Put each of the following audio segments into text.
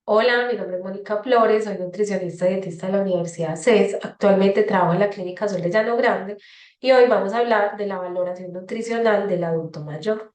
Hola, mi nombre es Mónica Flores, soy nutricionista y dietista de la Universidad CES. Actualmente trabajo en la Clínica Sol de Llano Grande y hoy vamos a hablar de la valoración nutricional del adulto mayor.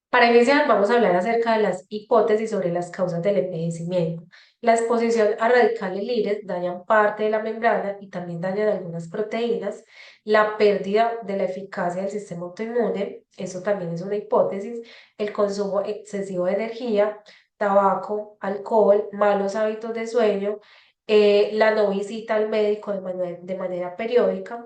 Para iniciar, vamos a hablar acerca de las hipótesis sobre las causas del envejecimiento. La exposición a radicales libres dañan parte de la membrana y también dañan algunas proteínas. La pérdida de la eficacia del sistema autoinmune, eso también es una hipótesis. El consumo excesivo de energía, tabaco, alcohol, malos hábitos de sueño, la no visita al médico de manera periódica.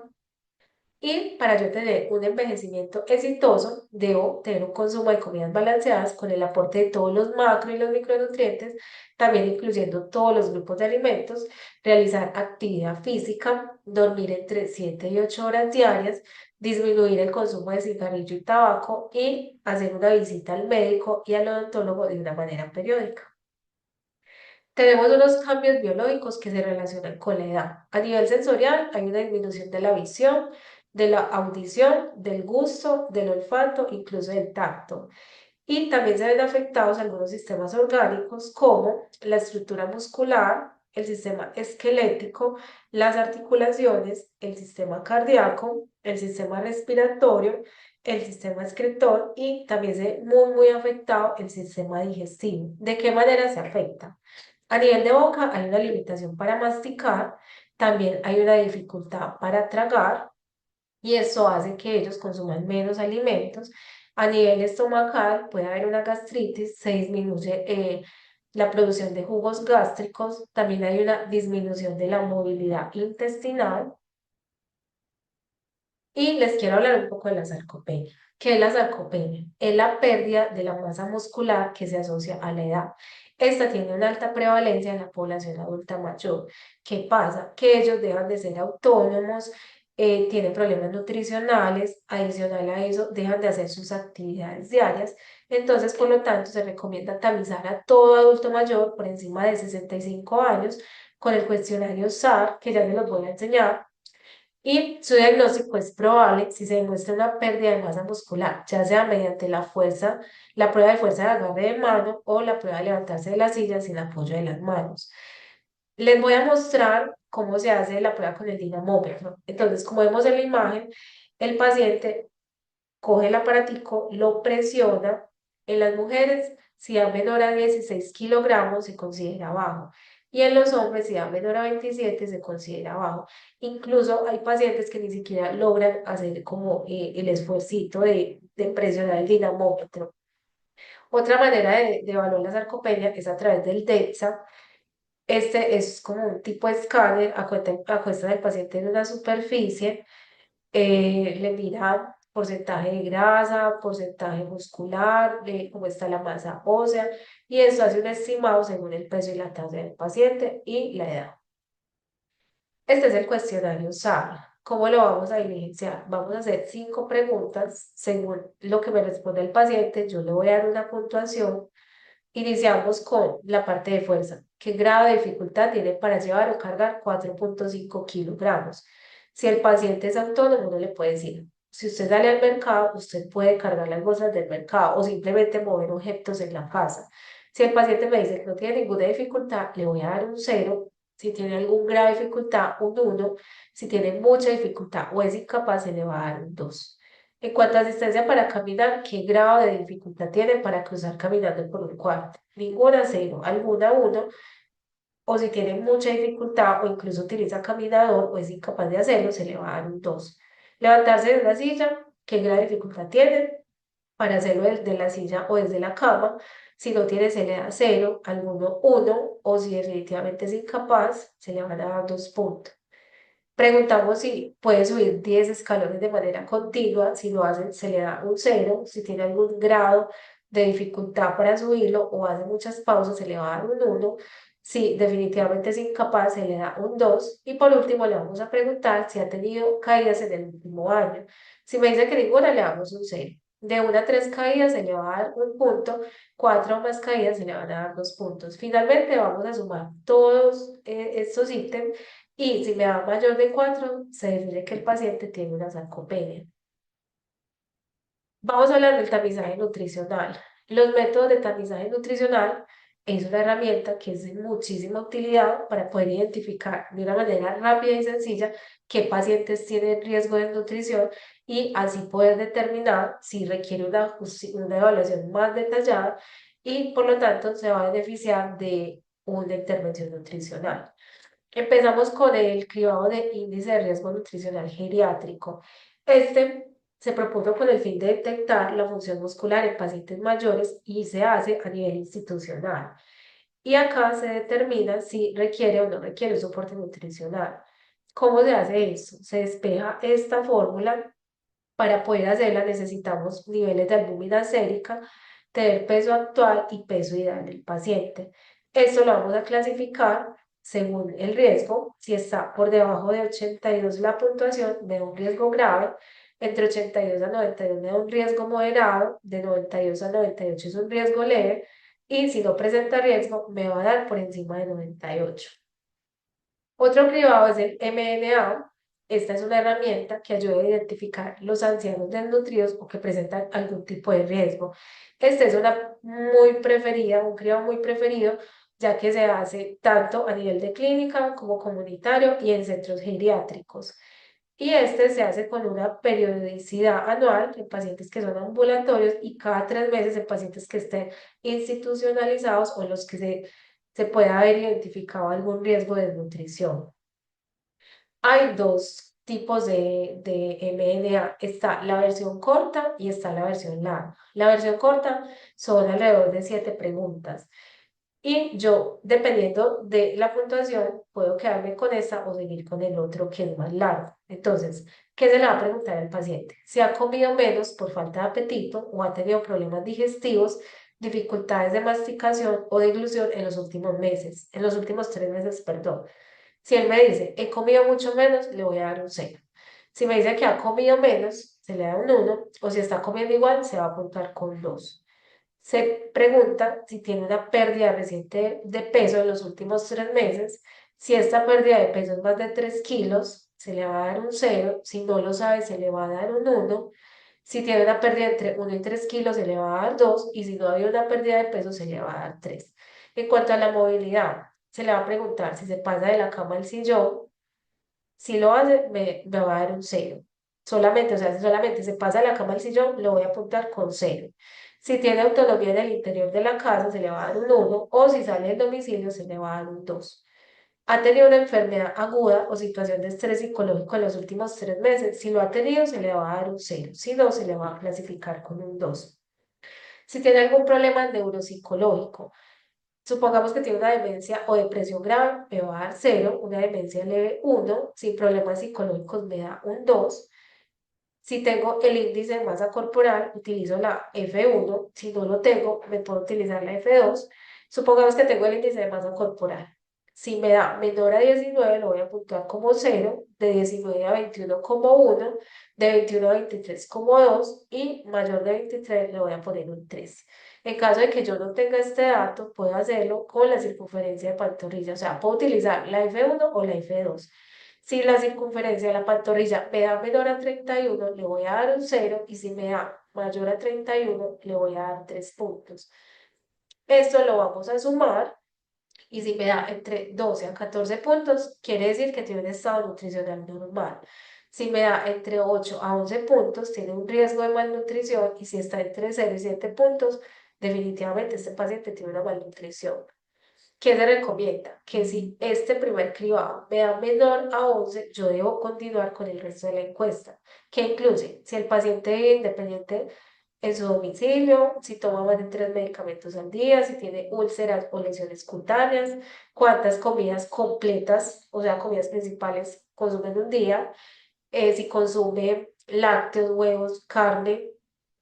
Y para yo tener un envejecimiento exitoso, debo tener un consumo de comidas balanceadas con el aporte de todos los macro y los micronutrientes, también incluyendo todos los grupos de alimentos, realizar actividad física, dormir entre 7 y 8 horas diarias, disminuir el consumo de cigarrillo y tabaco y hacer una visita al médico y al odontólogo de una manera periódica. Tenemos unos cambios biológicos que se relacionan con la edad. A nivel sensorial, hay una disminución de la visión, de la audición, del gusto, del olfato, incluso del tacto. Y también se ven afectados algunos sistemas orgánicos como la estructura muscular, el sistema esquelético, las articulaciones, el sistema cardíaco, el sistema respiratorio, el sistema excretor y también se ve muy afectado el sistema digestivo. ¿De qué manera se afecta? A nivel de boca hay una limitación para masticar, también hay una dificultad para tragar y eso hace que ellos consuman menos alimentos. A nivel estomacal puede haber una gastritis, se disminuye la producción de jugos gástricos, también hay una disminución de la movilidad intestinal y les quiero hablar un poco de la sarcopenia. ¿Qué es la sarcopenia? Es la pérdida de la masa muscular que se asocia a la edad. Esta tiene una alta prevalencia en la población adulta mayor. ¿Qué pasa? Que ellos dejan de ser autónomos, tienen problemas nutricionales, adicional a eso, dejan de hacer sus actividades diarias. Entonces, por lo tanto, se recomienda tamizar a todo adulto mayor por encima de 65 años con el cuestionario SAR, que ya se los voy a enseñar y su diagnóstico es probable si se demuestra una pérdida de masa muscular, ya sea mediante la fuerza, la prueba de fuerza de agarre de mano o la prueba de levantarse de la silla sin apoyo de las manos. Les voy a mostrar cómo se hace la prueba con el dinamómetro. Entonces, como vemos en la imagen, el paciente coge el aparatico, lo presiona. En las mujeres, si da menor a 16 kilogramos, se considera bajo. Y en los hombres, si da menor a 27, se considera bajo. Incluso hay pacientes que ni siquiera logran hacer como el esfuercito de presionar el dinamómetro. Otra manera de evaluar la sarcopenia es a través del DEXA. Este es como un tipo de escáner, acuestan al paciente en una superficie, le mira porcentaje de grasa, porcentaje muscular, cómo está la masa ósea, y eso hace un estimado según el peso y la talla del paciente y la edad. Este es el cuestionario SAR. ¿Cómo lo vamos a diligenciar? Vamos a hacer 5 preguntas según lo que me responde el paciente. Yo le voy a dar una puntuación. Iniciamos con la parte de fuerza. ¿Qué grado de dificultad tiene para llevar o cargar 4,5 kilogramos? Si el paciente es autónomo, uno le puede decir, si usted sale al mercado, usted puede cargar las bolsas del mercado o simplemente mover objetos en la casa. Si el paciente me dice que no tiene ninguna dificultad, le voy a dar un 0. Si tiene algún grado de dificultad, un 1. Si tiene mucha dificultad o es incapaz, se le va a dar un 2. En cuanto a asistencia para caminar, ¿qué grado de dificultad tiene para cruzar caminando por un cuarto? Ninguna, 0, alguna, 1. O si tiene mucha dificultad o incluso utiliza caminador o es incapaz de hacerlo, se le va a dar un 2. Levantarse de una silla, ¿qué grado de dificultad tiene para hacerlo desde la silla o desde la cama? Si no tiene, se le da 0, alguno, 1. O si definitivamente es incapaz, se le van a dar 2 puntos. Preguntamos si puede subir 10 escalones de manera continua, si lo hacen se le da un 0, si tiene algún grado de dificultad para subirlo o hace muchas pausas se le va a dar un 1, si definitivamente es incapaz se le da un 2 y por último le vamos a preguntar si ha tenido caídas en el último año. Si me dice que ninguna le damos un 0. De 1 a 3 caídas se le va a dar un punto, 4 o más caídas se le van a dar 2 puntos. Finalmente vamos a sumar todos estos ítems y si me da mayor de 4, se define que el paciente tiene una sarcopenia. Vamos a hablar del tamizaje nutricional. Los métodos de tamizaje nutricional es una herramienta que es de muchísima utilidad para poder identificar de una manera rápida y sencilla qué pacientes tienen riesgo de nutrición y así poder determinar si requiere una evaluación más detallada y por lo tanto se va a beneficiar de una intervención nutricional. Empezamos con el cribado de índice de riesgo nutricional geriátrico. Este se propuso con el fin de detectar la función muscular en pacientes mayores y se hace a nivel institucional. Y acá se determina si requiere o no requiere un soporte nutricional. ¿Cómo se hace eso? Se despeja esta fórmula. Para poder hacerla necesitamos niveles de albúmina sérica, tener peso actual y peso ideal del paciente. Esto lo vamos a clasificar según el riesgo. Si está por debajo de 82 la puntuación, me da un riesgo grave. Entre 82 a 92 me da un riesgo moderado. De 92 a 98 es un riesgo leve. Y si no presenta riesgo, me va a dar por encima de 98. Otro cribado es el MNA. Esta es una herramienta que ayuda a identificar los ancianos desnutridos o que presentan algún tipo de riesgo. Este es una muy preferida, un cribado muy preferido, ya que se hace tanto a nivel de clínica como comunitario y en centros geriátricos. Y este se hace con una periodicidad anual en pacientes que son ambulatorios y cada 3 meses en pacientes que estén institucionalizados o en los que se pueda haber identificado algún riesgo de desnutrición. Hay dos tipos de mRNA. Está la versión corta y está la versión larga. La versión corta son alrededor de 7 preguntas. Y yo, dependiendo de la puntuación, puedo quedarme con esta o seguir con el otro que es más largo. Entonces, ¿qué se le va a preguntar al paciente? Si ha comido menos por falta de apetito o ha tenido problemas digestivos, dificultades de masticación o deglución en los últimos meses, en los últimos 3 meses, perdón. Si él me dice, he comido mucho menos, le voy a dar un 0. Si me dice que ha comido menos, se le da un 1. O si está comiendo igual, se va a apuntar con 2. Se pregunta si tiene una pérdida reciente de peso en los últimos 3 meses. Si esta pérdida de peso es más de 3 kilos, se le va a dar un 0. Si no lo sabe, se le va a dar un 1. Si tiene una pérdida entre 1 y 3 kilos, se le va a dar 2. Y si no había una pérdida de peso, se le va a dar 3. En cuanto a la movilidad, se le va a preguntar si se pasa de la cama al sillón. Si lo hace, me va a dar un 0. Solamente, o sea, si solamente se pasa de la cama al sillón, lo voy a apuntar con 0. Si tiene autonomía en el interior de la casa, se le va a dar un 1. O si sale del domicilio, se le va a dar un 2. ¿Ha tenido una enfermedad aguda o situación de estrés psicológico en los últimos 3 meses? Si lo ha tenido, se le va a dar un 0. Si no, se le va a clasificar con un 2. Si tiene algún problema neuropsicológico, supongamos que tiene una demencia o depresión grave, me va a dar 0, una demencia leve 1, sin problemas psicológicos me da un 2. Si tengo el índice de masa corporal, utilizo la F1. Si no lo tengo, me puedo utilizar la F2. Supongamos que tengo el índice de masa corporal. Si me da menor a 19, lo voy a puntuar como 0, de 19 a 21 como 1, de 21 a 23 como 2 y mayor de 23 le voy a poner un 3. En caso de que yo no tenga este dato, puedo hacerlo con la circunferencia de pantorrilla, o sea, puedo utilizar la F1 o la F2. Si la circunferencia de la pantorrilla me da menor a 31, le voy a dar un 0 y si me da mayor a 31, le voy a dar 3 puntos. Esto lo vamos a sumar y si me da entre 12 a 14 puntos, quiere decir que tiene un estado nutricional normal. Si me da entre 8 a 11 puntos, tiene un riesgo de malnutrición y si está entre 0 y 7 puntos, definitivamente este paciente tiene una malnutrición. ¿Qué se recomienda? Que si este primer cribado me da menor a 11, yo debo continuar con el resto de la encuesta, que incluye si el paciente vive independiente en su domicilio, si toma más de 3 medicamentos al día, si tiene úlceras o lesiones cutáneas, cuántas comidas completas, o sea, comidas principales consume en un día, si consume lácteos, huevos, carne,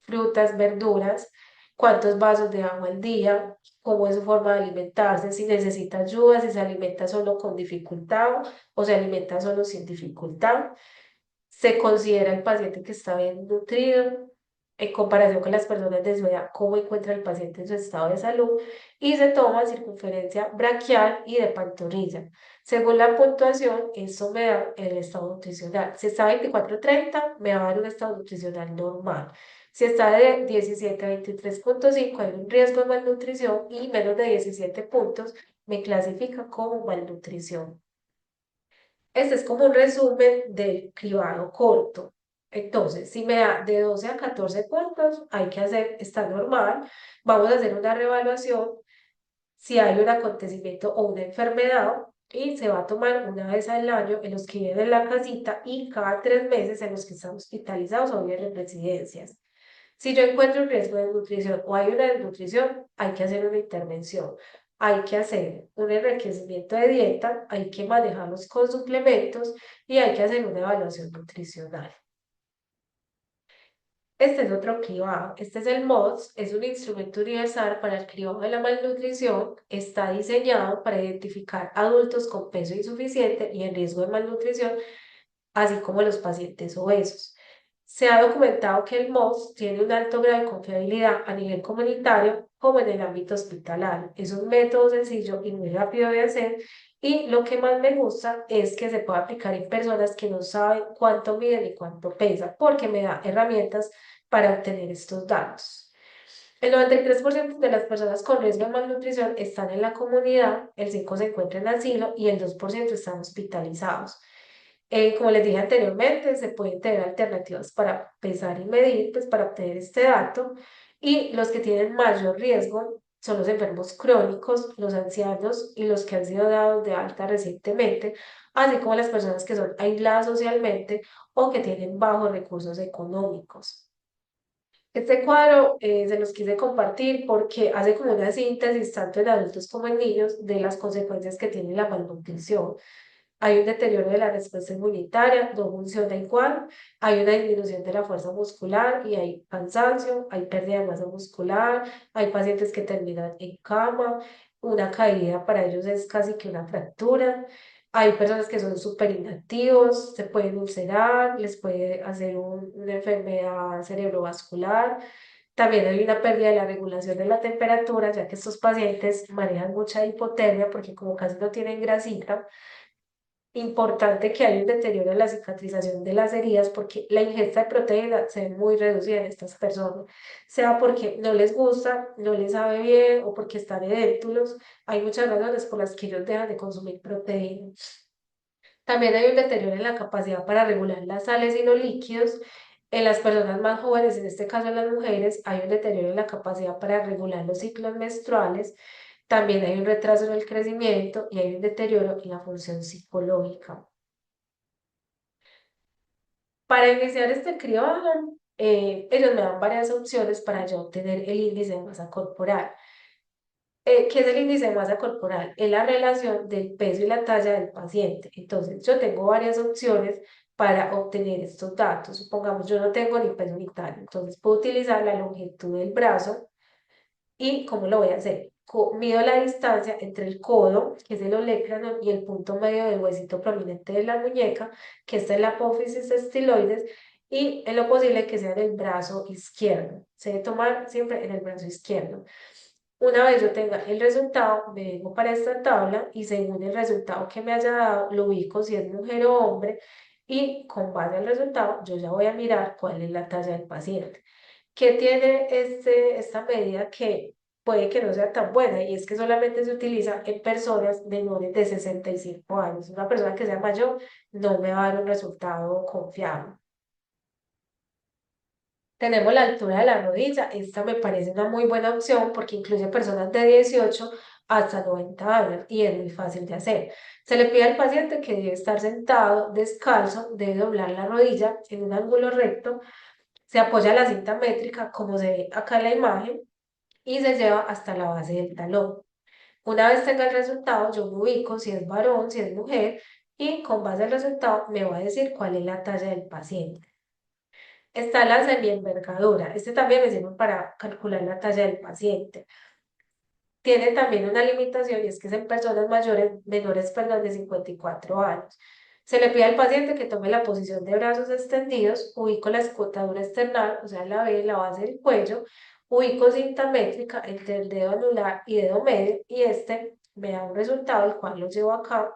frutas, verduras, cuántos vasos de agua al día, cómo es su forma de alimentarse, si necesita ayuda, si se alimenta solo con dificultad o se alimenta solo sin dificultad. Se considera el paciente que está bien nutrido en comparación con las personas de su edad, cómo encuentra el paciente en su estado de salud y se toma circunferencia braquial y de pantorrilla. Según la puntuación, eso me da el estado nutricional. Si está 24-30, me va a dar un estado nutricional normal. Si está de 17 a 23,5 hay un riesgo de malnutrición y menos de 17 puntos me clasifica como malnutrición. Este es como un resumen del cribado corto. Entonces, si me da de 12 a 14 puntos, hay que hacer, está normal, vamos a hacer una reevaluación si hay un acontecimiento o una enfermedad y se va a tomar una vez al año en los que viven en la casita y cada 3 meses en los que están hospitalizados o viven en residencias. Si yo encuentro un riesgo de desnutrición o hay una desnutrición, hay que hacer una intervención. Hay que hacer un enriquecimiento de dieta, hay que manejarlos con suplementos y hay que hacer una evaluación nutricional. Este es otro cribado. Este es el MODS, es un instrumento universal para el cribado de la malnutrición. Está diseñado para identificar adultos con peso insuficiente y en riesgo de malnutrición, así como los pacientes obesos. Se ha documentado que el MOS tiene un alto grado de confiabilidad a nivel comunitario como en el ámbito hospitalario. Es un método sencillo y muy rápido de hacer y lo que más me gusta es que se puede aplicar en personas que no saben cuánto miden y cuánto pesan porque me da herramientas para obtener estos datos. El 93% de las personas con riesgo de malnutrición están en la comunidad, el 5% se encuentra en asilo y el 2% están hospitalizados. Como les dije anteriormente, se pueden tener alternativas para pesar y medir, pues para obtener este dato. Y los que tienen mayor riesgo son los enfermos crónicos, los ancianos y los que han sido dados de alta recientemente, así como las personas que son aisladas socialmente o que tienen bajos recursos económicos. Este cuadro se los quise compartir porque hace como una síntesis tanto en adultos como en niños de las consecuencias que tiene la malnutrición. Hay un deterioro de la respuesta inmunitaria, no funciona igual, hay una disminución de la fuerza muscular y hay cansancio, hay pérdida de masa muscular, hay pacientes que terminan en cama, una caída para ellos es casi que una fractura, hay personas que son súper inactivos, se pueden ulcerar, les puede hacer una enfermedad cerebrovascular. También hay una pérdida de la regulación de la temperatura, ya que estos pacientes manejan mucha hipotermia porque como casi no tienen grasita, importante que hay un deterioro en la cicatrización de las heridas porque la ingesta de proteína se ve muy reducida en estas personas, sea porque no les gusta, no les sabe bien o porque están edéntulos. Hay muchas razones por las que ellos dejan de consumir proteína. También hay un deterioro en la capacidad para regular las sales y los líquidos. En las personas más jóvenes, en este caso en las mujeres, hay un deterioro en la capacidad para regular los ciclos menstruales. También hay un retraso en el crecimiento y hay un deterioro en la función psicológica. Para iniciar este cribado, ellos me dan varias opciones para yo obtener el índice de masa corporal. ¿Qué es el índice de masa corporal? Es la relación del peso y la talla del paciente. Entonces, yo tengo varias opciones para obtener estos datos. Supongamos, yo no tengo ni peso ni talla, entonces puedo utilizar la longitud del brazo. ¿Y cómo lo voy a hacer? Mido la distancia entre el codo, que es el olecrano, y el punto medio del huesito prominente de la muñeca, que está en la apófisis estiloides, y en lo posible que sea en el brazo izquierdo. Se debe tomar siempre en el brazo izquierdo. Una vez yo tenga el resultado, me vengo para esta tabla y según el resultado que me haya dado, lo ubico si es mujer o hombre y con base al resultado yo ya voy a mirar cuál es la talla del paciente. ¿Qué tiene esta medida que puede que no sea tan buena? Y es que solamente se utiliza en personas menores de 65 años. Una persona que sea mayor no me va a dar un resultado confiable. Tenemos la altura de la rodilla. Esta me parece una muy buena opción porque incluye personas de 18 hasta 90 años y es muy fácil de hacer. Se le pide al paciente que debe estar sentado, descalzo, debe doblar la rodilla en un ángulo recto, se apoya la cinta métrica como se ve acá en la imagen y se lleva hasta la base del talón. Una vez tenga el resultado, yo me ubico si es varón, si es mujer y con base al resultado me va a decir cuál es la talla del paciente. Está la semienvergadura. Este también me sirve para calcular la talla del paciente. Tiene también una limitación y es que es en personas menores, perdón, de 54 años. Se le pide al paciente que tome la posición de brazos extendidos, ubico la escotadura external, o sea, la B, la base del cuello, ubico cinta métrica entre el dedo anular y dedo medio y este me da un resultado, el cual lo llevo acá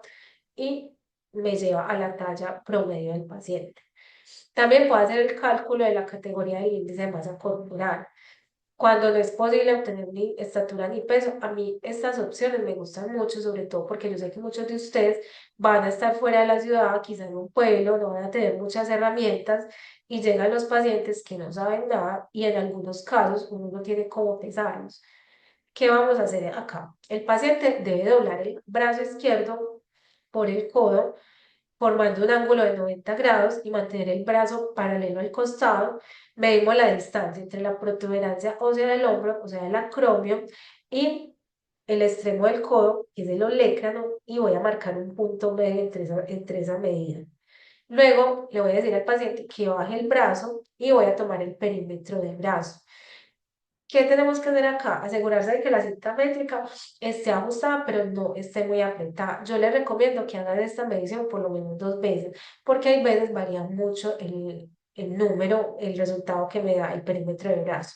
y me lleva a la talla promedio del paciente. También puedo hacer el cálculo de la categoría del índice de masa corporal. Cuando no es posible obtener ni estatura ni peso, a mí estas opciones me gustan mucho, sobre todo porque yo sé que muchos de ustedes van a estar fuera de la ciudad, quizá en un pueblo, no van a tener muchas herramientas y llegan los pacientes que no saben nada y en algunos casos uno no tiene cómo pesarlos. ¿Qué vamos a hacer acá? El paciente debe doblar el brazo izquierdo por el codo formando un ángulo de 90 grados y mantener el brazo paralelo al costado. Medimos la distancia entre la protuberancia ósea del hombro, o sea, el acromio, y el extremo del codo, que es el olecrano, y voy a marcar un punto medio entre esa medida. Luego le voy a decir al paciente que baje el brazo y voy a tomar el perímetro del brazo. ¿Qué tenemos que hacer acá? Asegurarse de que la cinta métrica esté ajustada, pero no esté muy apretada. Yo les recomiendo que hagan esta medición por lo menos 2 veces, porque hay veces varía mucho el número, el resultado que me da el perímetro de brazo.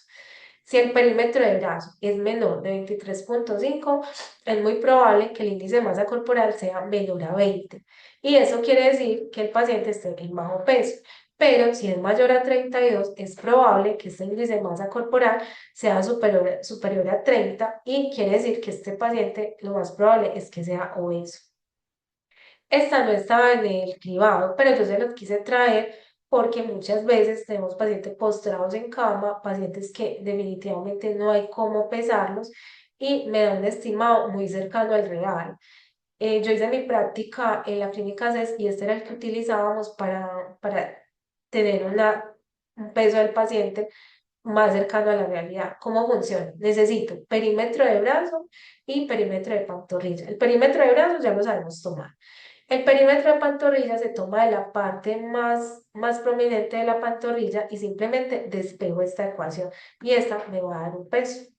Si el perímetro de brazo es menor de 23,5, es muy probable que el índice de masa corporal sea menor a 20. Y eso quiere decir que el paciente esté en bajo peso. Pero si es mayor a 32, es probable que este índice de masa corporal sea superior a 30 y quiere decir que este paciente lo más probable es que sea obeso. Esta no estaba en el cribado, pero yo se los quise traer porque muchas veces tenemos pacientes postrados en cama, pacientes que definitivamente no hay cómo pesarlos y me da un estimado muy cercano al real. Yo hice mi práctica en la clínica CES y este era el que utilizábamos para tener un peso del paciente más cercano a la realidad. ¿Cómo funciona? Necesito perímetro de brazo y perímetro de pantorrilla. El perímetro de brazo ya lo sabemos tomar. El perímetro de pantorrilla se toma de la parte más prominente de la pantorrilla y simplemente despejo esta ecuación y esta me va a dar un peso.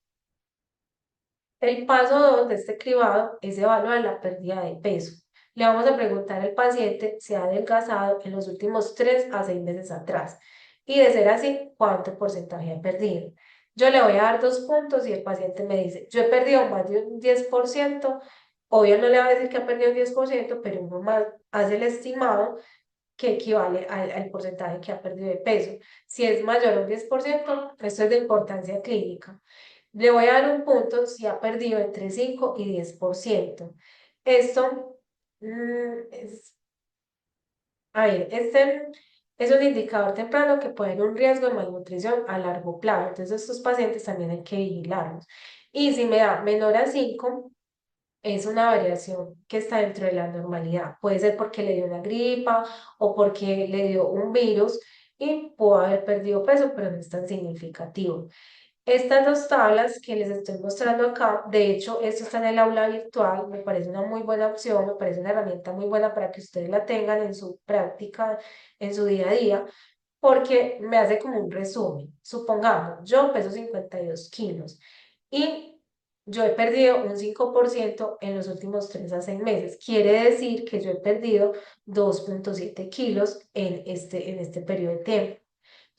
El paso 2 de este cribado es evaluar la pérdida de peso. Le vamos a preguntar al paciente si ha adelgazado en los últimos 3 a 6 meses atrás y de ser así, cuánto porcentaje ha perdido. Yo le voy a dar 2 puntos y el paciente me dice, yo he perdido más de un 10%. Obvio no le va a decir que ha perdido un 10%, pero uno más hace el estimado que equivale al porcentaje que ha perdido de peso. Si es mayor a un 10%, esto es de importancia clínica. Le voy a dar un punto si ha perdido entre 5 y 10%. Esto es, a ver, este es un indicador temprano que puede haber un riesgo de malnutrición a largo plazo. Entonces, estos pacientes también hay que vigilarlos. Y si me da menor a 5 es una variación que está dentro de la normalidad. Puede ser porque le dio una gripa o porque le dio un virus y pudo haber perdido peso, pero no es tan significativo. Estas dos tablas que les estoy mostrando acá, de hecho, esto está en el aula virtual, me parece una muy buena opción, me parece una herramienta muy buena para que ustedes la tengan en su práctica, en su día a día, porque me hace como un resumen. Supongamos, yo peso 52 kilos y yo he perdido un 5% en los últimos 3 a 6 meses. Quiere decir que yo he perdido 2,7 kilos en este periodo de tiempo.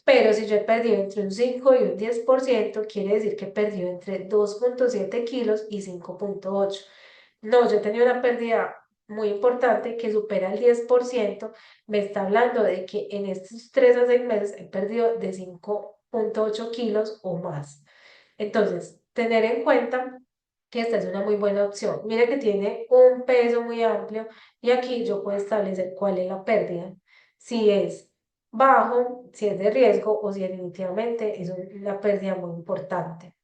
Pero si yo he perdido entre un 5 y un 10%, quiere decir que he perdido entre 2,7 kilos y 5,8. No, yo tenía una pérdida muy importante que supera el 10%. Me está hablando de que en estos 3 a 6 meses he perdido de 5,8 kilos o más. Entonces, tener en cuenta que esta es una muy buena opción. Mire que tiene un peso muy amplio y aquí yo puedo establecer cuál es la pérdida. Si es bajo, si es de riesgo o si definitivamente es una pérdida muy importante.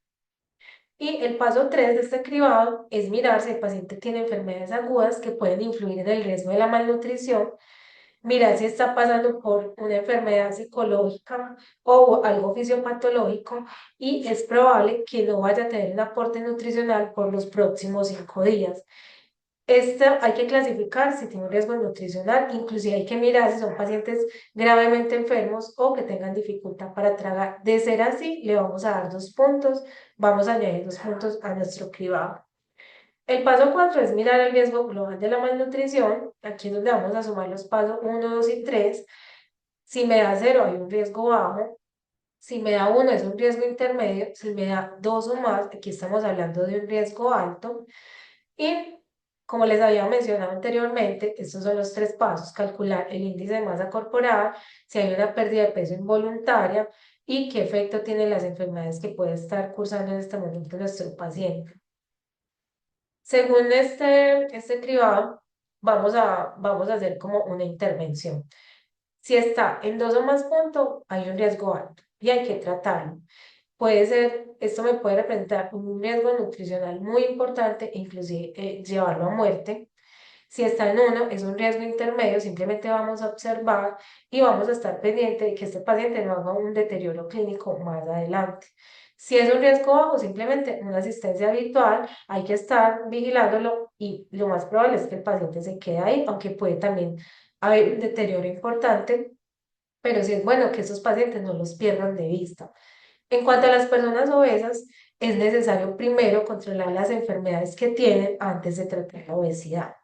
Y el paso 3 de este cribado es mirar si el paciente tiene enfermedades agudas que pueden influir en el riesgo de la malnutrición, mirar si está pasando por una enfermedad psicológica o algo fisiopatológico y es probable que no vaya a tener un aporte nutricional por los próximos 5 días. Esta hay que clasificar si tiene un riesgo nutricional, inclusive hay que mirar si son pacientes gravemente enfermos o que tengan dificultad para tragar. De ser así, le vamos a dar 2 puntos, vamos a añadir 2 puntos a nuestro cribado. El paso 4 es mirar el riesgo global de la malnutrición. Aquí es donde vamos a sumar los pasos 1, 2 y 3. Si me da 0 hay un riesgo bajo. Si me da 1 es un riesgo intermedio. Si me da 2 o más, aquí estamos hablando de un riesgo alto. Y Como les había mencionado anteriormente, estos son los tres pasos: calcular el índice de masa corporal, si hay una pérdida de peso involuntaria y qué efecto tienen las enfermedades que puede estar cursando en este momento nuestro paciente. Según este cribado, vamos a hacer como una intervención. Si está en dos o más puntos, hay un riesgo alto y hay que tratarlo. Puede ser, esto me puede representar un riesgo nutricional muy importante e inclusive llevarlo a muerte. Si está en uno, es un riesgo intermedio, simplemente vamos a observar y vamos a estar pendiente de que este paciente no haga un deterioro clínico más adelante. Si es un riesgo bajo, simplemente una asistencia habitual, hay que estar vigilándolo y lo más probable es que el paciente se quede ahí, aunque puede también haber un deterioro importante, pero sí es bueno que esos pacientes no los pierdan de vista. En cuanto a las personas obesas, es necesario primero controlar las enfermedades que tienen antes de tratar la obesidad.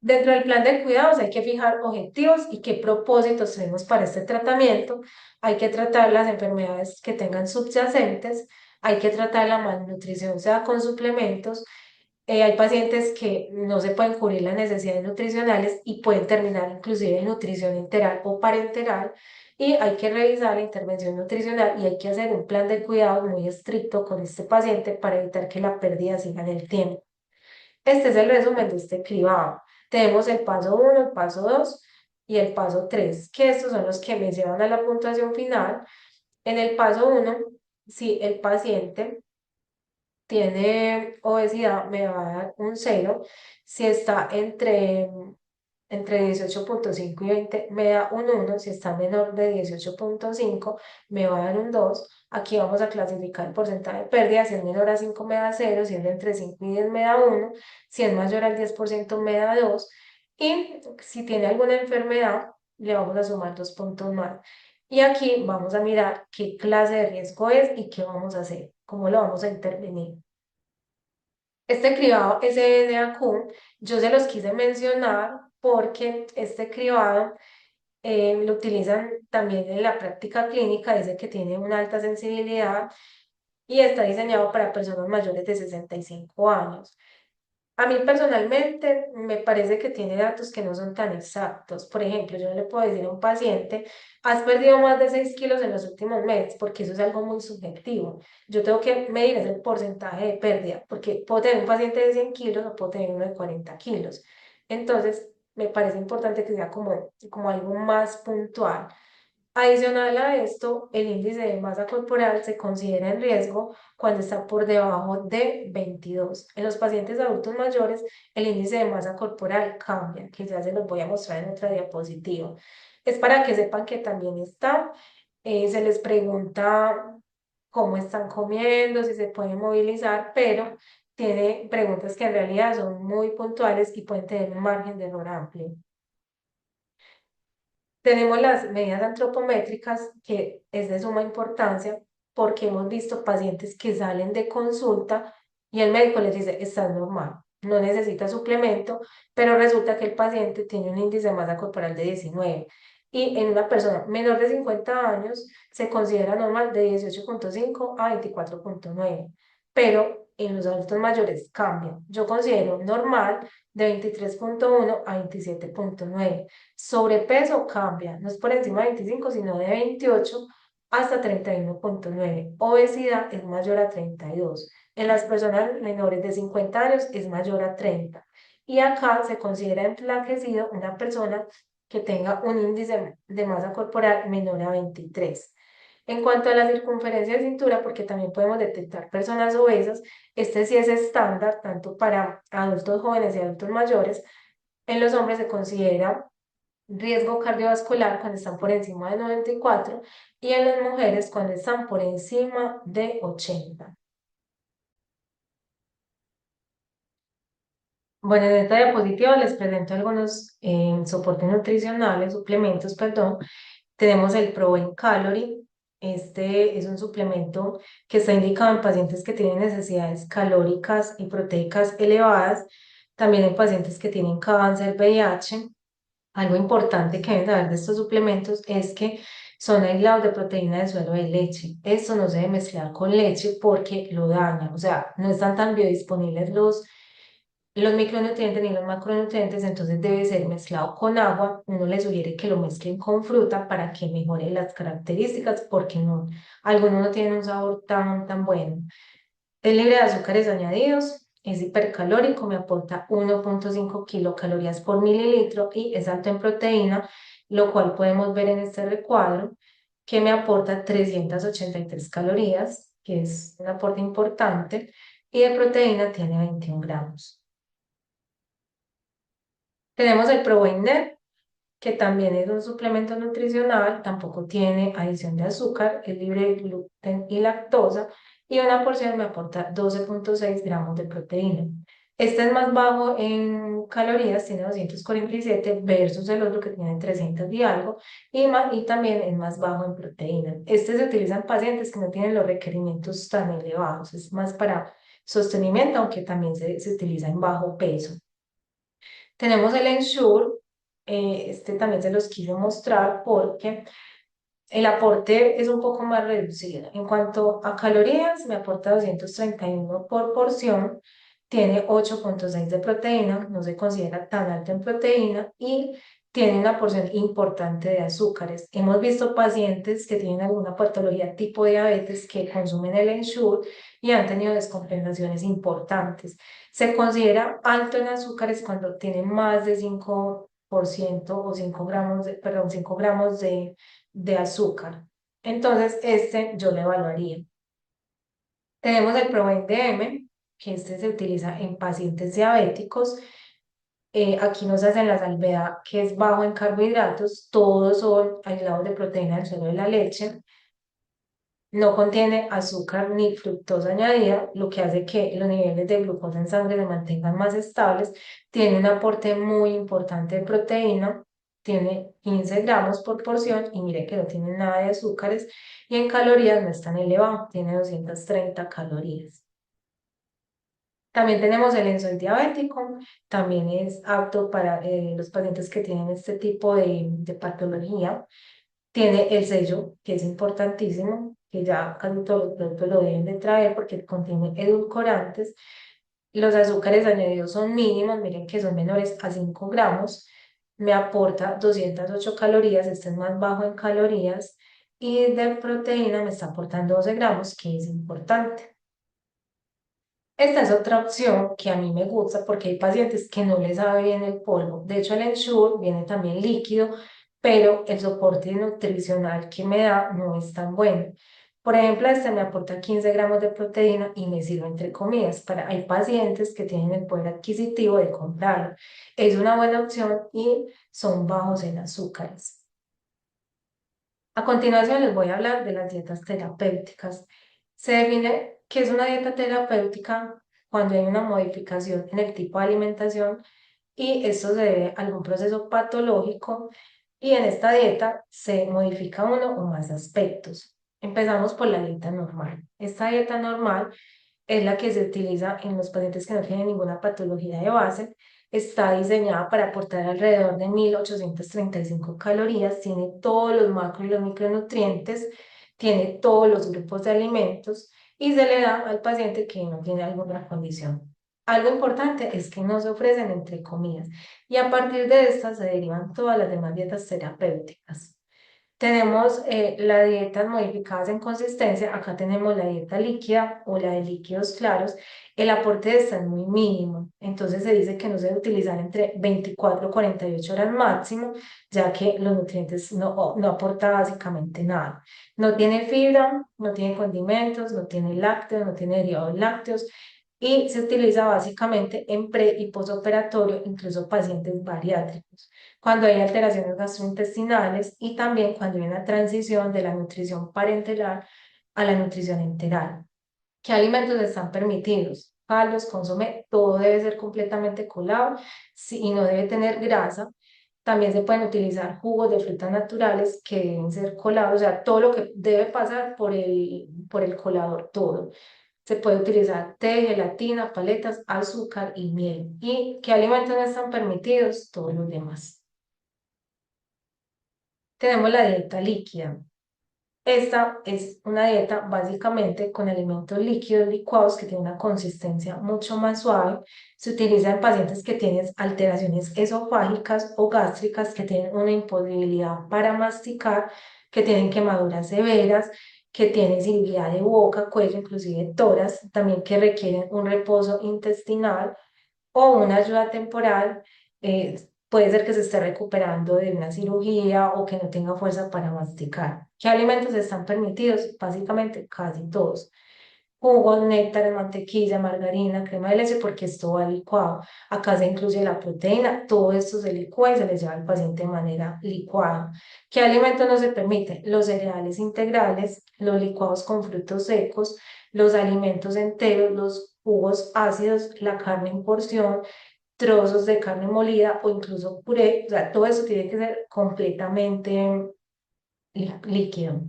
Dentro del plan de cuidados hay que fijar objetivos y qué propósitos tenemos para este tratamiento. Hay que tratar las enfermedades que tengan subyacentes, hay que tratar la malnutrición, sea con suplementos. Hay pacientes que no se pueden cubrir las necesidades nutricionales y pueden terminar inclusive en nutrición enteral o parenteral. Y hay que revisar la intervención nutricional y hay que hacer un plan de cuidados muy estricto con este paciente para evitar que la pérdida siga en el tiempo. Este es el resumen de este cribado. Tenemos el paso uno, el paso 2 y el paso 3, que estos son los que me llevan a la puntuación final. En el paso uno, si el paciente tiene obesidad, me va a dar un cero. Si está entre 18,5 y 20, me da un uno. Si está menor de 18,5, me va a dar un 2. Aquí vamos a clasificar el porcentaje de pérdida. Si es menor a 5, me da cero. Si es de entre 5 y 10, me da uno. Si es mayor al 10%, me da 2. Y si tiene alguna enfermedad, le vamos a sumar 2 puntos más. Y aquí vamos a mirar qué clase de riesgo es y qué vamos a hacer, cómo lo vamos a intervenir. Este cribado SNAQ, yo se los quise mencionar porque este cribado lo utilizan también en la práctica clínica, dice que tiene una alta sensibilidad y está diseñado para personas mayores de 65 años. A mí personalmente me parece que tiene datos que no son tan exactos. Por ejemplo, yo no le puedo decir a un paciente: has perdido más de 6 kilos en los últimos meses, porque eso es algo muy subjetivo. Yo tengo que medir ese porcentaje de pérdida, porque puedo tener un paciente de 100 kilos o puedo tener uno de 40 kilos. Entonces, me parece importante que sea como algo más puntual. Adicional a esto, el índice de masa corporal se considera en riesgo cuando está por debajo de 22. En los pacientes adultos mayores, el índice de masa corporal cambia, que ya se los voy a mostrar en otra diapositiva. Es para que sepan que también está, se les pregunta cómo están comiendo, si se pueden movilizar, pero tiene preguntas que en realidad son muy puntuales y pueden tener un margen de error amplio. Tenemos las medidas antropométricas, que es de suma importancia porque hemos visto pacientes que salen de consulta y el médico les dice: está normal, no necesita suplemento, pero resulta que el paciente tiene un índice de masa corporal de 19 y en una persona menor de 50 años se considera normal de 18,5 a 24,9, pero en los adultos mayores cambia. Yo considero normal de 23,1 a 27,9. Sobrepeso cambia, no es por encima de 25, sino de 28 hasta 31,9. Obesidad es mayor a 32. En las personas menores de 50 años es mayor a 30. Y acá se considera enflaquecido una persona que tenga un índice de masa corporal menor a 23. En cuanto a la circunferencia de cintura, porque también podemos detectar personas obesas, este sí es estándar tanto para adultos jóvenes y adultos mayores. En los hombres se considera riesgo cardiovascular cuando están por encima de 94 y en las mujeres cuando están por encima de 80. Bueno, en esta diapositiva les presento algunos soportes nutricionales, suplementos, perdón. Tenemos el Proven Calorie. Este es un suplemento que está indicado en pacientes que tienen necesidades calóricas y proteicas elevadas, también en pacientes que tienen cáncer, VIH. Algo importante que deben saber de estos suplementos es que son aislados de proteína de suero de leche. Esto no se debe mezclar con leche porque lo daña, o sea, no están tan biodisponibles los micronutrientes ni los macronutrientes, entonces debe ser mezclado con agua. Uno le sugiere que lo mezclen con fruta para que mejore las características porque no, algunos no tienen un sabor tan bueno. Es libre de azúcares añadidos, es hipercalórico, me aporta 1,5 kilocalorías por mililitro y es alto en proteína, lo cual podemos ver en este recuadro, que me aporta 383 calorías, que es un aporte importante, y de proteína tiene 21 gramos. Tenemos el ProBioNet, que también es un suplemento nutricional, tampoco tiene adición de azúcar, es libre de gluten y lactosa, y una porción me aporta 12,6 gramos de proteína. Este es más bajo en calorías, tiene 247 versus el otro que tiene 300 y algo, y también es más bajo en proteína. Este se utiliza en pacientes que no tienen los requerimientos tan elevados, es más para sostenimiento, aunque también se utiliza en bajo peso. Tenemos el Ensure, este también se los quise mostrar porque el aporte es un poco más reducido. En cuanto a calorías, me aporta 231 por porción, tiene 8,6 de proteína, no se considera tan alto en proteína y tiene una porción importante de azúcares. Hemos visto pacientes que tienen alguna patología tipo diabetes que consumen el Ensure y han tenido descompensaciones importantes. Se considera alto en azúcares cuando tiene más de 5% o 5 gramos perdón, 5 gramos de azúcar. Entonces, este yo le evaluaría. Tenemos el ProBNDM, que este se utiliza en pacientes diabéticos. Aquí nos hacen la salvedad que es bajo en carbohidratos, todos son aislados de proteína del suero de la leche. No contiene azúcar ni fructosa añadida, lo que hace que los niveles de glucosa en sangre se mantengan más estables. Tiene un aporte muy importante de proteína, tiene 15 gramos por porción y mire que no tiene nada de azúcares y en calorías no es tan elevado, tiene 230 calorías. También tenemos el Ensol diabético, también es apto para los pacientes que tienen este tipo de patología. Tiene el sello, que es importantísimo, que ya casi todos los productos lo deben de traer porque contiene edulcorantes. Los azúcares añadidos son mínimos, miren que son menores a 5 gramos. Me aporta 208 calorías, este es más bajo en calorías. Y de proteína me está aportando 12 gramos, que es importante. Esta es otra opción que a mí me gusta porque hay pacientes que no les sabe bien el polvo. De hecho, el Ensure viene también líquido, pero el soporte nutricional que me da no es tan bueno. Por ejemplo, este me aporta 15 gramos de proteína y me sirve entre comidas. Hay pacientes que tienen el poder adquisitivo de comprarlo. Es una buena opción y son bajos en azúcares. A continuación les voy a hablar de las dietas terapéuticas. Se define que es una dieta terapéutica cuando hay una modificación en el tipo de alimentación y esto se debe a algún proceso patológico y en esta dieta se modifica uno o más aspectos. Empezamos por la dieta normal. Esta dieta normal es la que se utiliza en los pacientes que no tienen ninguna patología de base. Está diseñada para aportar alrededor de 1.835 calorías, tiene todos los macro y los micronutrientes, tiene todos los grupos de alimentos y se le da al paciente que no tiene alguna condición. Algo importante es que no se ofrecen entre comidas y a partir de estas se derivan todas las demás dietas terapéuticas. Tenemos las dietas modificadas en consistencia. Acá tenemos la dieta líquida o la de líquidos claros. El aporte de esta es muy mínimo. Entonces se dice que no se debe utilizar entre 24 y 48 horas máximo, ya que los nutrientes no aporta básicamente nada. No tiene fibra, no tiene condimentos, no tiene lácteos, no tiene derivados lácteos y se utiliza básicamente en pre y posoperatorio, incluso pacientes bariátricos cuando hay alteraciones gastrointestinales y también cuando hay una transición de la nutrición parenteral a la nutrición enteral. ¿Qué alimentos están permitidos? Caldos, consomé, todo debe ser completamente colado y no debe tener grasa. También se pueden utilizar jugos de frutas naturales que deben ser colados, o sea, todo lo que debe pasar por el colador, todo. Se puede utilizar té, gelatina, paletas, azúcar y miel. ¿Y qué alimentos no están permitidos? Todos los demás. Tenemos la dieta líquida. Esta es una dieta básicamente con alimentos líquidos licuados que tiene una consistencia mucho más suave. Se utiliza en pacientes que tienen alteraciones esofágicas o gástricas, que tienen una imposibilidad para masticar, que tienen quemaduras severas, que tienen cirugía de boca, cuello, inclusive toras, también que requieren un reposo intestinal o una ayuda temporal. Puede ser que se esté recuperando de una cirugía o que no tenga fuerza para masticar. ¿Qué alimentos están permitidos? Básicamente casi todos. Jugos, néctares, mantequilla, margarina, crema de leche, porque esto va licuado. Acá se incluye la proteína, todo esto se licúa y se le lleva al paciente de manera licuada. ¿Qué alimentos no se permiten? Los cereales integrales, los licuados con frutos secos, los alimentos enteros, los jugos ácidos, la carne en porción, trozos de carne molida o incluso puré. O sea, todo eso tiene que ser completamente líquido.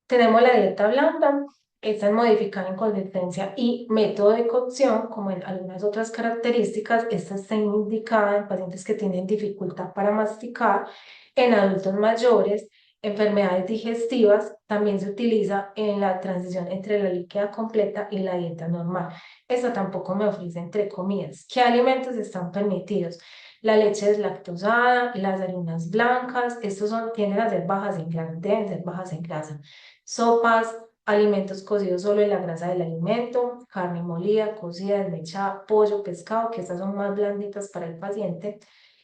Tenemos la dieta blanda, esta es modificada en consistencia y método de cocción, como en algunas otras características. Esta está indicada en pacientes que tienen dificultad para masticar, en adultos mayores, enfermedades digestivas. También se utiliza en la transición entre la líquida completa y la dieta normal. Esta tampoco me ofrece entre comidas. ¿Qué alimentos están permitidos? La leche deslactosada, las harinas blancas, estos son, tienden a ser bajas en grasa, deben ser bajas en grasa. Sopas, alimentos cocidos solo en la grasa del alimento, carne molida, cocida, desmechada, pollo, pescado, que estas son más blanditas para el paciente,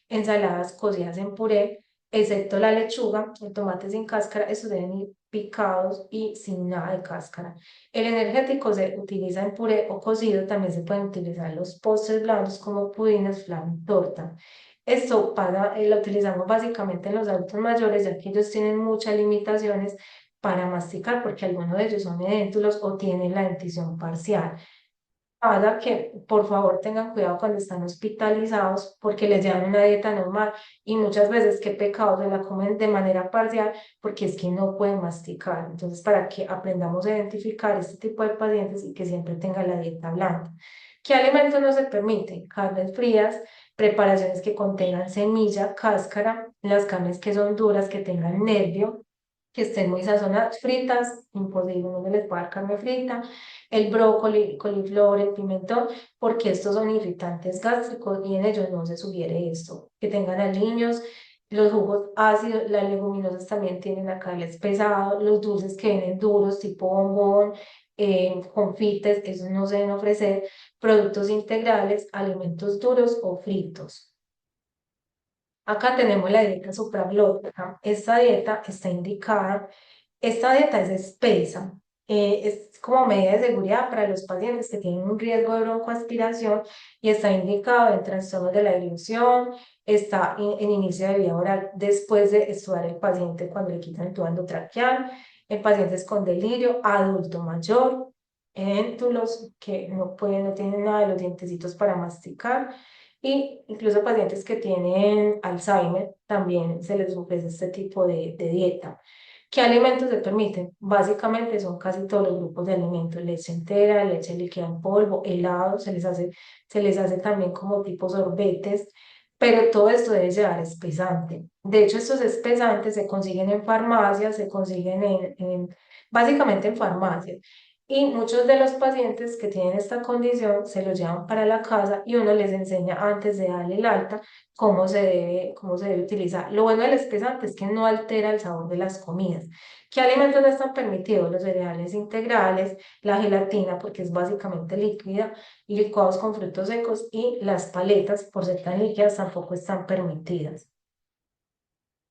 ensaladas cocidas en puré, excepto la lechuga, el tomate sin cáscara, estos deben ir picados y sin nada de cáscara. El energético se utiliza en puré o cocido, también se pueden utilizar los postres blandos como pudines, flan y torta. Esto para, lo utilizamos básicamente en los adultos mayores, ya que ellos tienen muchas limitaciones para masticar, porque algunos de ellos son edéntulos o tienen la dentición parcial. Haga que por favor tengan cuidado cuando están hospitalizados porque les llevan una dieta normal y muchas veces qué pecado se la comen de manera parcial porque es que no pueden masticar. Entonces, para que aprendamos a identificar este tipo de pacientes y que siempre tengan la dieta blanda. ¿Qué alimentos no se permiten? Carnes frías, preparaciones que contengan semilla, cáscara, las carnes que son duras, que tengan nervio, que estén muy sazonadas, fritas, imposible, no se les puede dar carne frita, el brócoli, coliflor, el pimentón, porque estos son irritantes gástricos y en ellos no se sugiere esto. Que tengan aliños, los jugos ácidos, las leguminosas también tienen acáliz pesado, los dulces que vienen duros, tipo bombón, confites, esos no se deben ofrecer, productos integrales, alimentos duros o fritos. Acá tenemos la dieta supraglótica. Esta dieta está indicada, esta dieta es espesa, es como medida de seguridad para los pacientes que tienen un riesgo de broncoaspiración y está indicado en trastornos de la ilusión, está en inicio de vía oral después de estudiar el paciente cuando le quitan el tubo endotraqueal, en pacientes con delirio, adulto mayor, éntulos que no pueden, no tienen nada de los dientecitos para masticar y incluso pacientes que tienen Alzheimer también se les ofrece este tipo de dieta. ¿Qué alimentos se permiten? Básicamente son casi todos los grupos de alimentos, leche entera, leche líquida en polvo, helado, se les hace también como tipo sorbetes, pero todo esto debe llevar espesante. De hecho, estos espesantes se consiguen en farmacias, se consiguen básicamente en farmacias. Y muchos de los pacientes que tienen esta condición se lo llevan para la casa y uno les enseña antes de darle el alta cómo se debe utilizar. Lo bueno del espesante es que no altera el sabor de las comidas. ¿Qué alimentos no están permitidos? Los cereales integrales, la gelatina, porque es básicamente líquida, licuados con frutos secos y las paletas, por ser tan líquidas, tampoco están permitidas.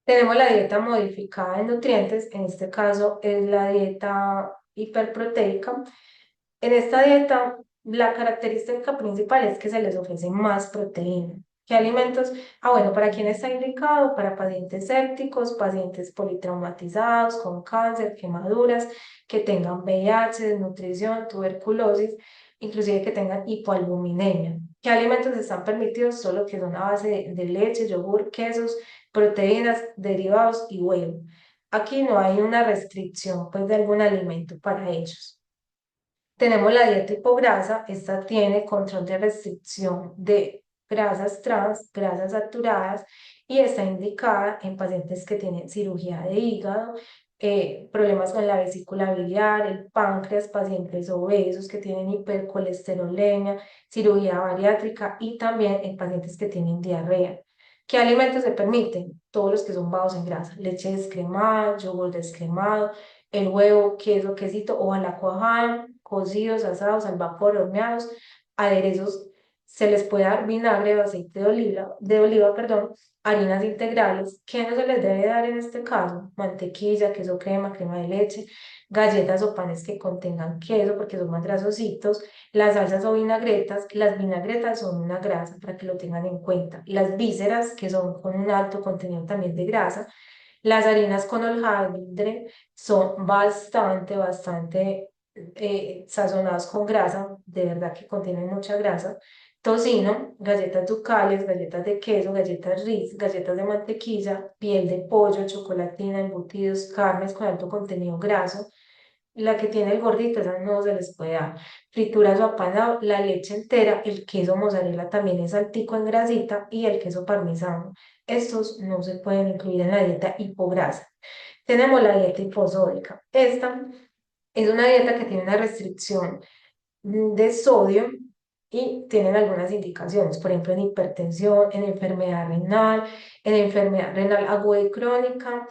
Tenemos la dieta modificada en nutrientes, en este caso es la dieta hiperproteica. En esta dieta, la característica principal es que se les ofrece más proteína. ¿Qué alimentos? Ah, bueno, ¿para quién está indicado? Para pacientes sépticos, pacientes politraumatizados, con cáncer, quemaduras, que tengan VIH, desnutrición, tuberculosis, inclusive que tengan hipoalbuminemia. ¿Qué alimentos están permitidos? Solo que son a base de leche, yogur, quesos, proteínas, derivados y huevo. Aquí no hay una restricción, pues, de algún alimento para ellos. Tenemos la dieta hipograsa, esta tiene control de restricción de grasas trans, grasas saturadas y está indicada en pacientes que tienen cirugía de hígado, problemas con la vesícula biliar, el páncreas, pacientes obesos que tienen hipercolesterolemia, cirugía bariátrica y también en pacientes que tienen diarrea. ¿Qué alimentos se permiten? Todos los que son bajos en grasa, leche descremada, yogur descremado, el huevo, queso, quesito o a la cuajada, cocidos, asados, al vapor, horneados, aderezos, se les puede dar vinagre o aceite de oliva, perdón, harinas integrales. ¿Qué no se les debe dar en este caso? Mantequilla, queso crema, crema de leche, galletas o panes que contengan queso porque son más grasositos, las salsas o vinagretas. Las vinagretas son una grasa para que lo tengan en cuenta. Las vísceras, que son con un alto contenido también de grasa. Las harinas con hojaldre son bastante sazonadas con grasa, de verdad que contienen mucha grasa. Tocino, galletas ducales, galletas de queso, galletas Ritz, galletas de mantequilla, piel de pollo, chocolatina, embutidos, carnes con alto contenido graso. La que tiene el gordito, esa no se les puede dar. Frituras o apanado, la leche entera, el queso mozzarella también es altico en grasita y el queso parmesano. Estos no se pueden incluir en la dieta hipograsa. Tenemos la dieta hiposódica. Esta es una dieta que tiene una restricción de sodio y tienen algunas indicaciones, por ejemplo, en hipertensión, en enfermedad renal aguda y crónica,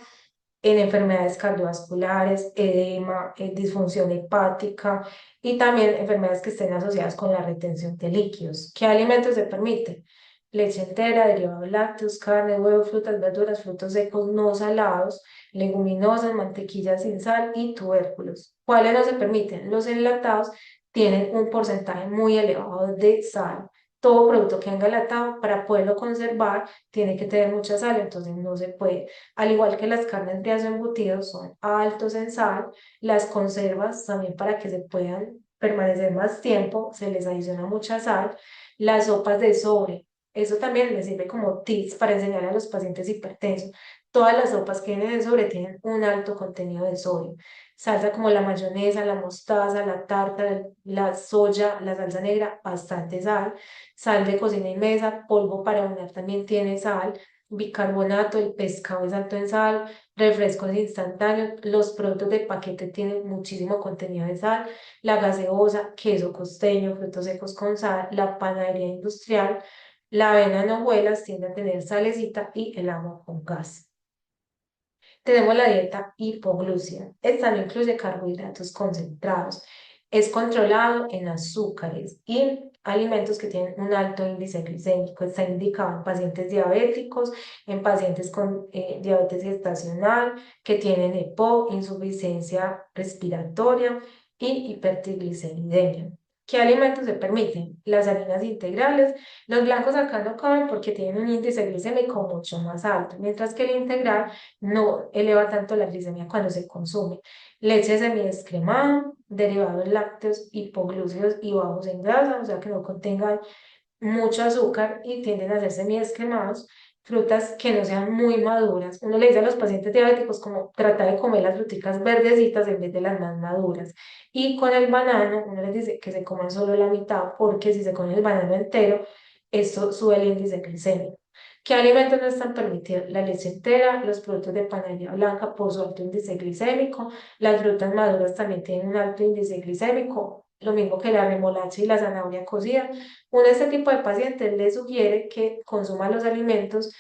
en enfermedades cardiovasculares, edema, disfunción hepática y también enfermedades que estén asociadas con la retención de líquidos. ¿Qué alimentos se permiten? Leche entera, derivados lácteos, carne, huevos, frutas, verduras, frutos secos no salados, leguminosas, mantequilla sin sal y tubérculos. ¿Cuáles no se permiten? Los enlatados tienen un porcentaje muy elevado de sal. Todo producto que venga enlatado, para poderlo conservar, tiene que tener mucha sal, entonces no se puede. Al igual que las carnes frías o embutidos son altos en sal, las conservas también para que se puedan permanecer más tiempo, se les adiciona mucha sal. Las sopas de sobre, eso también me sirve como tips para enseñar a los pacientes hipertensos. Todas las sopas que vienen de sobre tienen un alto contenido de sodio. Salsa como la mayonesa, la mostaza, la tarta, la soya, la salsa negra, bastante sal. Sal de cocina y mesa, polvo para hornear también tiene sal. Bicarbonato, el pescado es alto en sal, refrescos instantáneos, los productos de paquete tienen muchísimo contenido de sal, la gaseosa, queso costeño, frutos secos con sal, la panadería industrial, la avena en hojuelas tiende a tener salecita y el agua con gas. Tenemos la dieta hipoglucemia. Esta no incluye carbohidratos concentrados. Es controlado en azúcares y alimentos que tienen un alto índice glicémico. Está indicado en pacientes diabéticos, en pacientes con diabetes gestacional, que tienen EPO, insuficiencia respiratoria y hipertrigliceridemia. ¿Qué alimentos se permiten? Las harinas integrales. Los blancos acá no comen porque tienen un índice glicémico mucho más alto, mientras que el integral no eleva tanto la glicemia cuando se consume. Leche semidescremada, derivados lácteos, hipoglúcidos y bajos en grasa, o sea que no contengan mucho azúcar y tienden a ser semidescremados. Frutas que no sean muy maduras. Uno le dice a los pacientes diabéticos como trata de comer las fruticas verdecitas en vez de las más maduras. Y con el banano, uno les dice que se coman solo la mitad porque si se comen el banano entero, esto sube el índice glicémico. ¿Qué alimentos no están permitidos? La leche entera, los productos de panadería blanca por su alto índice glicémico, las frutas maduras también tienen un alto índice glicémico, lo mismo que la remolacha y la zanahoria cocida. Uno de este tipo de pacientes le sugiere que consuma los alimentos,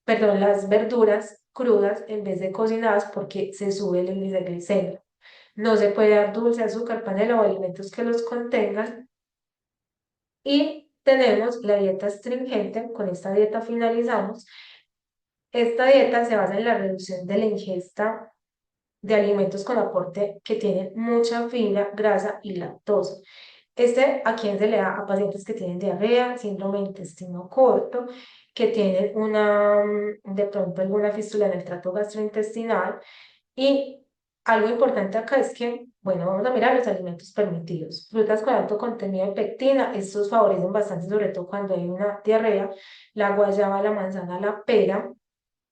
perdón, las verduras crudas en vez de cocinadas porque se sube el índice glicémico. No se puede dar dulce, azúcar, panela o alimentos que los contengan. Y tenemos la dieta astringente. Con esta dieta finalizamos. Esta dieta se basa en la reducción de la ingesta de alimentos con aporte que tienen mucha fibra, grasa y lactosa. ¿A quién se le da? A pacientes que tienen diarrea, síndrome de intestino corto, que tienen de pronto alguna fístula en el tracto gastrointestinal. Y algo importante acá es que, bueno, vamos a mirar los alimentos permitidos. Frutas con alto contenido de pectina, estos favorecen bastante, sobre todo cuando hay una diarrea. La guayaba, la manzana, la pera,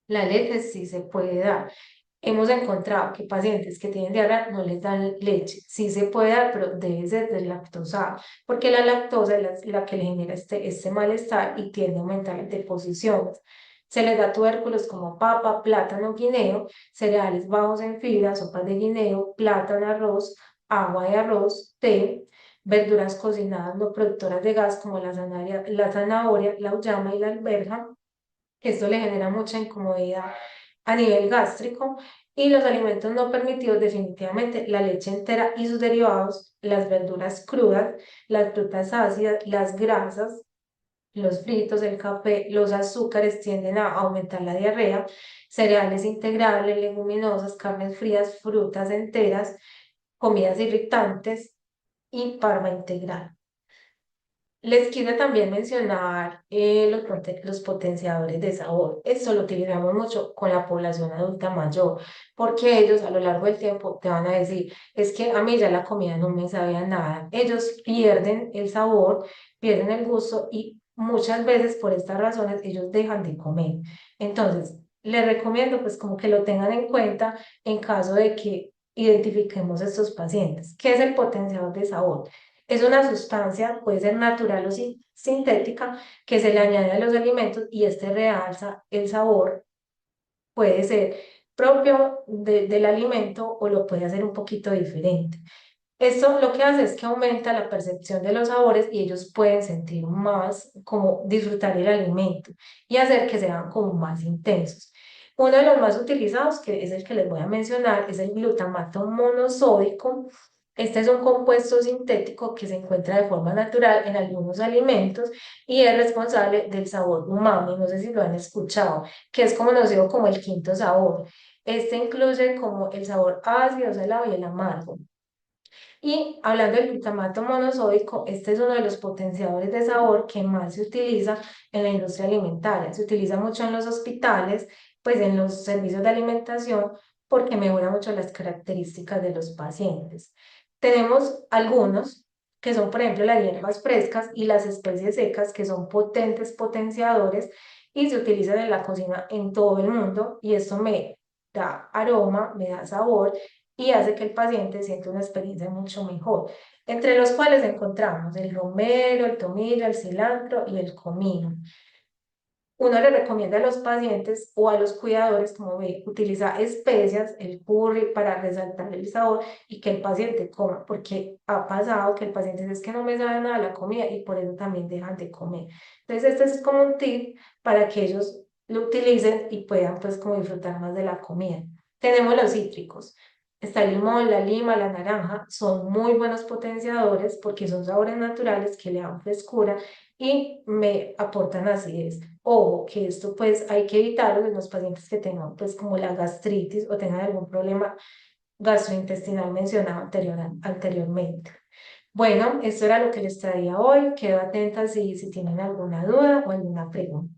la leche sí se puede dar. Hemos encontrado que pacientes que tienen diarrea no les dan leche. Sí se puede dar, pero debe ser deslactosada, porque la lactosa es la que le genera este malestar y tiende a aumentar las deposiciones. Se les da tubérculos como papa, plátano, guineo, cereales bajos en fibra, sopas de guineo, plátano, arroz, agua de arroz, té, verduras cocinadas no productoras de gas como la zanahoria, la uyama y la alberja. Esto le genera mucha incomodidad a nivel gástrico. Y los alimentos no permitidos, definitivamente, la leche entera y sus derivados, las verduras crudas, las frutas ácidas, las grasas, los fritos, el café, los azúcares tienden a aumentar la diarrea, cereales integrales, leguminosas, carnes frías, frutas enteras, comidas irritantes y parma integral. Les quiero también mencionar los potenciadores de sabor. Esto lo utilizamos mucho con la población adulta mayor, porque ellos a lo largo del tiempo te van a decir, es que a mí ya la comida no me sabía nada. Ellos pierden el sabor, pierden el gusto y muchas veces por estas razones ellos dejan de comer. Entonces, les recomiendo pues como que lo tengan en cuenta en caso de que identifiquemos estos pacientes. ¿Qué es el potenciador de sabor? Es una sustancia, puede ser natural o sintética, que se le añade a los alimentos y este realza el sabor. Puede ser propio del alimento o lo puede hacer un poquito diferente. Esto lo que hace es que aumenta la percepción de los sabores y ellos pueden sentir más, como disfrutar el alimento y hacer que sean como más intensos. Uno de los más utilizados, que es el que les voy a mencionar, es el glutamato monosódico. Este es un compuesto sintético que se encuentra de forma natural en algunos alimentos y es responsable del sabor umami. No sé si lo han escuchado, que es conocido como el quinto sabor. Este incluye como el sabor ácido, salado y el amargo. Y hablando del glutamato monosódico, este es uno de los potenciadores de sabor que más se utiliza en la industria alimentaria. Se utiliza mucho en los hospitales, pues en los servicios de alimentación, porque mejora mucho las características de los pacientes. Tenemos algunos que son, por ejemplo, las hierbas frescas y las especies secas, que son potentes potenciadores y se utilizan en la cocina en todo el mundo. Y esto me da aroma, me da sabor y hace que el paciente sienta una experiencia mucho mejor, entre los cuales encontramos el romero, el tomillo, el cilantro y el comino. Uno le recomienda a los pacientes o a los cuidadores, como ve, utilizar especias, el curry para resaltar el sabor y que el paciente coma, porque ha pasado que el paciente dice es que no me sabe nada la comida y por eso también dejan de comer. Entonces, este es como un tip para que ellos lo utilicen y puedan pues como disfrutar más de la comida. Tenemos los cítricos. Está el limón, la lima, la naranja, son muy buenos potenciadores porque son sabores naturales que le dan frescura y me aportan acidez. Ojo, que esto pues hay que evitarlo en los pacientes que tengan pues como la gastritis o tengan algún problema gastrointestinal mencionado anteriormente. Bueno, esto era lo que les traía hoy. Quedo atenta si tienen alguna duda o alguna pregunta.